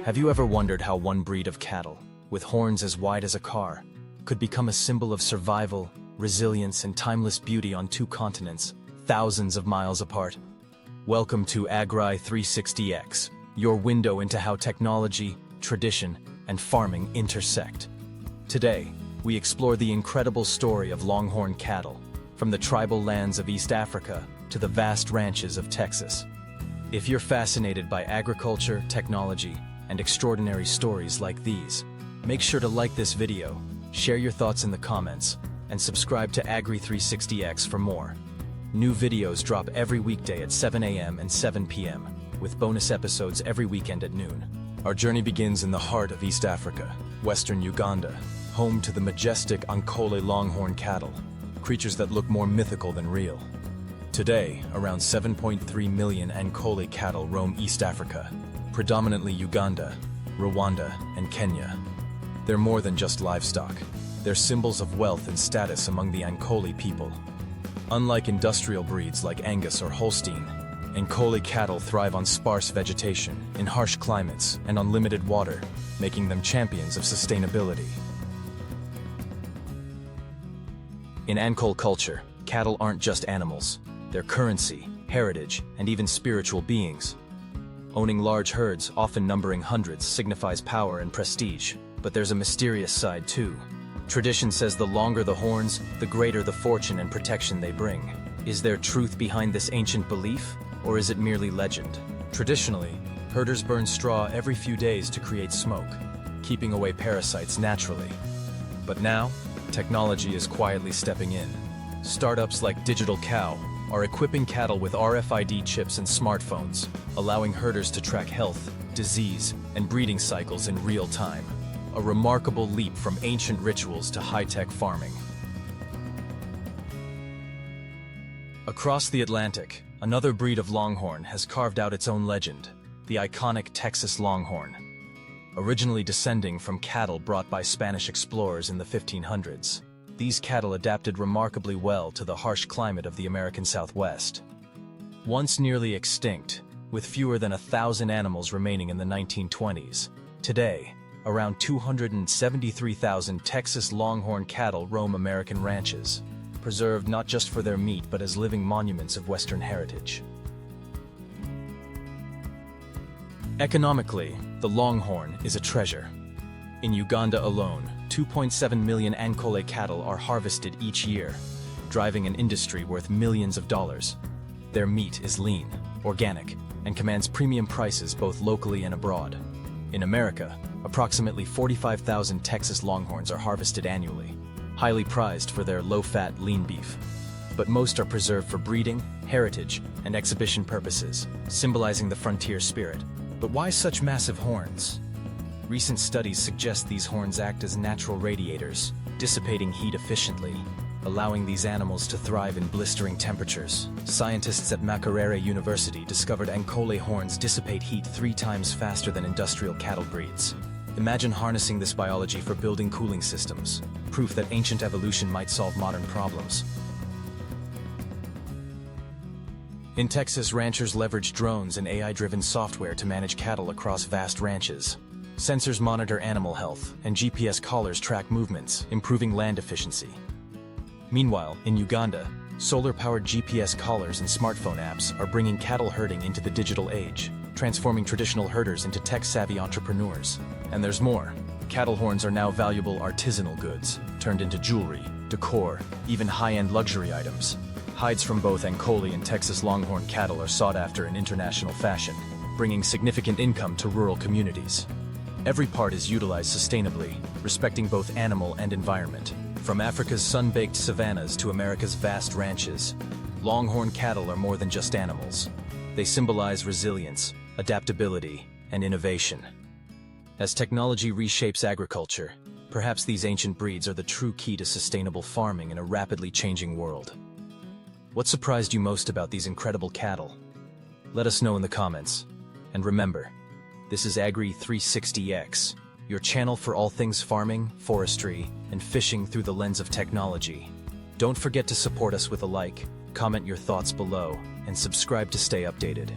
Have you ever wondered how one breed of cattle, with horns as wide as a car, could become a symbol of survival, resilience, and timeless beauty on two continents, thousands of miles apart? Welcome to AGRI 360X, your window into how technology, tradition, and farming intersect. Today, we explore the incredible story of Longhorn cattle, from the tribal lands of East Africa to the vast ranches of Texas. If you're fascinated by agriculture, technology, and extraordinary stories like these, make sure to like this video, share your thoughts in the comments, and subscribe to AGRI 360X for more. New videos drop every weekday at 7 a.m. and 7 p.m., with bonus episodes every weekend at noon. Our journey begins in the heart of East Africa, western Uganda, home to the majestic Ankole Longhorn cattle, creatures that look more mythical than real. Today, around 7.3 million Ankole cattle roam East Africa, predominantly Uganda, Rwanda, and Kenya. They're more than just livestock. They're symbols of wealth and status among the Ankole people. Unlike industrial breeds like Angus or Holstein, Ankole cattle thrive on sparse vegetation, in harsh climates, and on limited water, making them champions of sustainability. In Ankole culture, cattle aren't just animals. They're currency, heritage, and even spiritual beings. Owning large herds, often numbering hundreds, signifies power and prestige, but there's a mysterious side too. Tradition says the longer the horns, the greater the fortune and protection they bring. Is there truth behind this ancient belief, or is it merely legend? Traditionally, herders burn straw every few days to create smoke, keeping away parasites naturally. But now, technology is quietly stepping in. Startups like Digital Cow are equipping cattle with RFID chips and smartphones, allowing herders to track health, disease, and breeding cycles in real time. A remarkable leap from ancient rituals to high-tech farming. Across the Atlantic, another breed of Longhorn has carved out its own legend, the iconic Texas Longhorn. Originally descending from cattle brought by Spanish explorers in the 1500s, these cattle adapted remarkably well to the harsh climate of the American Southwest. Once nearly extinct, with fewer than 1,000 animals remaining in the 1920s, today, around 273,000 Texas Longhorn cattle roam American ranches, preserved not just for their meat but as living monuments of Western heritage. Economically, the Longhorn is a treasure. In Uganda alone, 2.7 million Ankole cattle are harvested each year, driving an industry worth millions of dollars. Their meat is lean, organic, and commands premium prices both locally and abroad. In America, approximately 45,000 Texas Longhorns are harvested annually, highly prized for their low-fat, lean beef. But most are preserved for breeding, heritage, and exhibition purposes, symbolizing the frontier spirit. But why such massive horns? Recent studies suggest these horns act as natural radiators, dissipating heat efficiently, allowing these animals to thrive in blistering temperatures. Scientists at Makerere University discovered Ankole horns dissipate heat 3 times faster than industrial cattle breeds. Imagine harnessing this biology for building cooling systems, proof that ancient evolution might solve modern problems. In Texas, ranchers leverage drones and AI-driven software to manage cattle across vast ranches. Sensors monitor animal health, and GPS collars track movements, improving land efficiency. Meanwhile, in Uganda, solar-powered GPS collars and smartphone apps are bringing cattle herding into the digital age, transforming traditional herders into tech-savvy entrepreneurs. And there's more. Cattle horns are now valuable artisanal goods, turned into jewelry, decor, even high-end luxury items. Hides from both Ankole and Texas Longhorn cattle are sought after in international fashion, bringing significant income to rural communities. Every part is utilized sustainably, respecting both animal and environment. From Africa's sun-baked savannas to America's vast ranches, Longhorn cattle are more than just animals. They symbolize resilience, adaptability, and innovation. As technology reshapes agriculture, perhaps these ancient breeds are the true key to sustainable farming in a rapidly changing world. What surprised you most about these incredible cattle? Let us know in the comments. And remember, this is AGRI 360X, your channel for all things farming, forestry, and fishing through the lens of technology. Don't forget to support us with a like, comment your thoughts below, and subscribe to stay updated.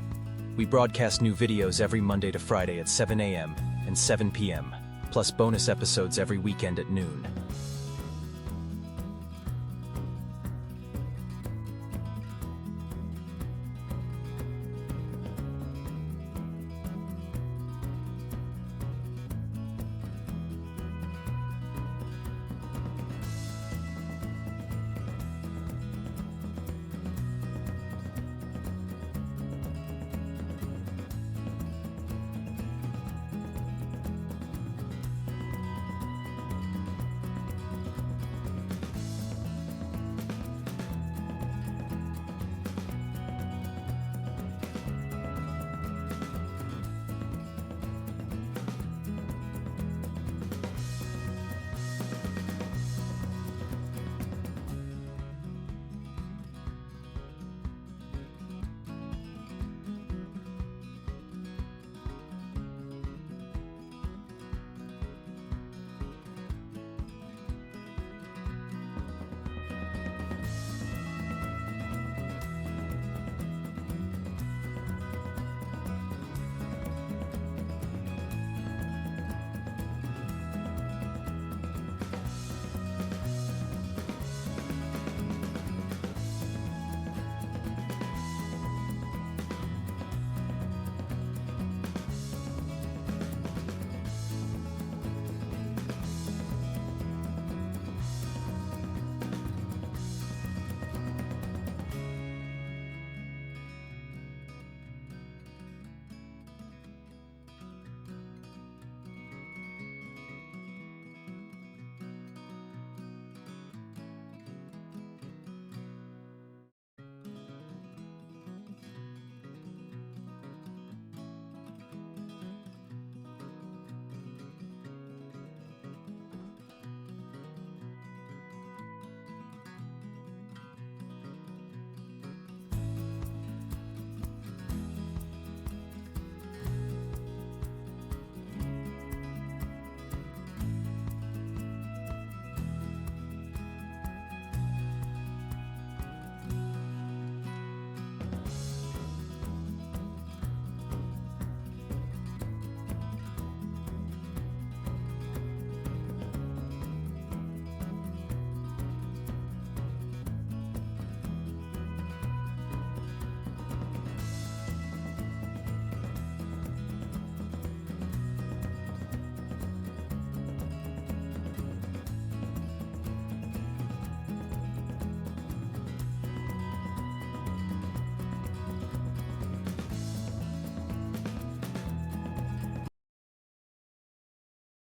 We broadcast new videos every Monday to Friday at 7 a.m. and 7 p.m., plus bonus episodes every weekend at noon.